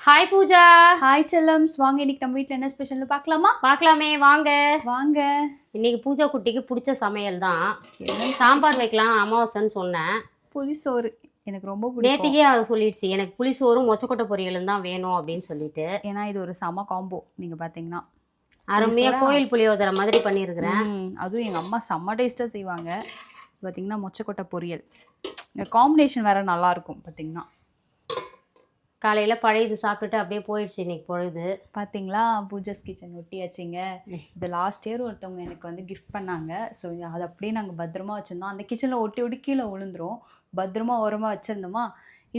Hi Pooja. Hi செல்லம்ஸ், வாங்க இன்னைக்கு நம்ம வீட்டில் என்ன ஸ்பெஷல்னு பார்க்கலாமா? பார்க்கலாமே, வாங்க வாங்க. இன்னைக்கு பூஜா குட்டிக்கு பிடிச்ச சமையல் தான். சாம்பார் வைக்கலாம் அமாவாசைன்னு சொன்னேன். புளிசோறு எனக்கு ரொம்ப பிடிக்கும். நேற்றுக்கே அது சொல்லிடுச்சு, எனக்கு புளிசோறும் மொச்சக்கொட்டை பொரியலும் தான் வேணும் அப்படின்னு சொல்லிட்டு. ஏன்னா இது ஒரு செம காம்போ. நீங்கள் பார்த்தீங்கன்னா அருமையாக கோயில் புளியோதரை மாதிரி பண்ணியிருக்கிறேன். அதுவும் எங்கள் அம்மா செம்ம டேஸ்ட்டாக செய்வாங்க. பார்த்தீங்கன்னா மொச்சக்கொட்டை பொரியல் காம்பினேஷன் வேறு நல்லாயிருக்கும். பார்த்தீங்கன்னா காலையில் பழையது சாப்பிட்டுட்டு அப்படியே போயிடுச்சு இன்னைக்கு பொழுது. பார்த்தீங்களா, பூஜாஸ் கிச்சன் ஒட்டியாச்சுங்க. இது லாஸ்ட் இயர் ஒருத்தவங்க எனக்கு வந்து கிஃப்ட் பண்ணாங்க. ஸோ அது அப்படியே நாங்கள் பத்திரமா வச்சுருந்தோம். அந்த கிச்சனில் ஒட்டி ஒட்டி கீழே விழுந்துரும். பத்திரமா ஓரமாக வச்சுருந்தோமா,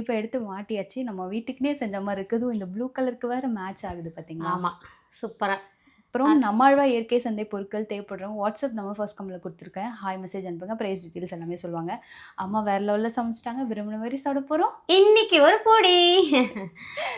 இப்போ எடுத்து மாட்டியாச்சு. நம்ம வீட்டுக்குன்னே செஞ்ச மாதிரி இருக்குது. இந்த ப்ளூ கலருக்கு வேறு மேட்ச் ஆகுது பார்த்தீங்களா? ஆமாம், சூப்பராக. அப்புறம் நம்மாழ்வா இயற்கை சந்தை பொருட்கள் தேவைப்படுறோம். வாட்ஸ்அப் நம்ம ஃபர்ஸ்ட் கம்மில் கொடுத்துருக்கேன். ஹாய் மெசேஜ் அனுப்புங்க. ப்ரைஸ் டீட்டெயில்ஸ் எல்லாமே சொல்லுவாங்க. அம்மா வேறு லெவலில் சமைச்சிட்டாங்க. விரும்பின மாதிரி சாப்பிட போகிறோம் இன்னைக்கு ஒரு பொடி.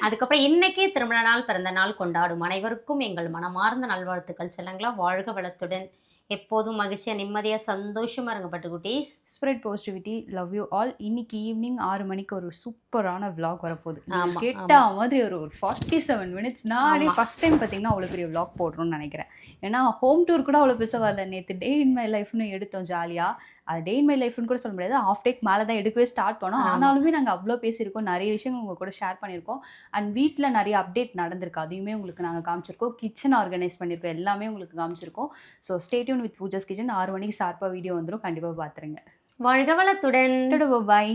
அதுக்கப்புறம் இன்னைக்கு திருமண நாள், பிறந்த நாள் கொண்டாடும் அனைவருக்கும் எங்கள் மனமார்ந்த நல்வாழ்த்துக்கள். செல்லங்களா, வாழ்க வளத்துடன் எப்போதும் மகிழ்ச்சியாக நிம்மதியாக சந்தோஷமாக இருங்க பட்டுக்குட்டீஸ். Spread positivity, love you all. இன்னைக்கு ஈவினிங் 6 மணிக்கு ஒரு சூப்பரான விளாக் வரப்போகுது. கேட்டா மாதிரி ஒரு 47 மினிட்ஸ். நான் ஃபர்ஸ்ட் டைம் பார்த்தீங்கன்னா அவ்வளோ பெரிய விளாக் போடுறோம்னு நினைக்கிறேன். ஏன்னா ஹோம் டூர் கூட அவ்வளோ பெருசாக வரல. நேற்று டே இன் மை லைஃப்னு எடுத்தோம் ஜாலியாக. அது டே இன் மை லைஃப்னு கூட சொல்ல முடியாது. ஆஃப் டேக் மேலே தான் எடுக்கவே ஸ்டார்ட் பண்ணோம். ஆனாலுமே நாங்கள் அவ்வளோ பேசியிருக்கோம். நிறைய விஷயங்கள் உங்கள் கூட ஷேர் பண்ணியிருக்கோம். அண்ட் வீட்டில் நிறைய அப்டேட் நடந்திருக்கு. அதையுமே உங்களுக்கு நாங்கள் காமிச்சிருக்கோம். கிச்சன் ஆர்கனைஸ் பண்ணியிருக்கோம். எல்லாமே உங்களுக்கு காமிச்சிருக்கோம். So stay tuned with Pooja's kitchen. 6 மணிக்கு ஷார்ப்பாக வீடியோ வந்துடும். கண்டிப்பாக பார்த்துருங்க. வாழ்க வளத்துடன். பாய்.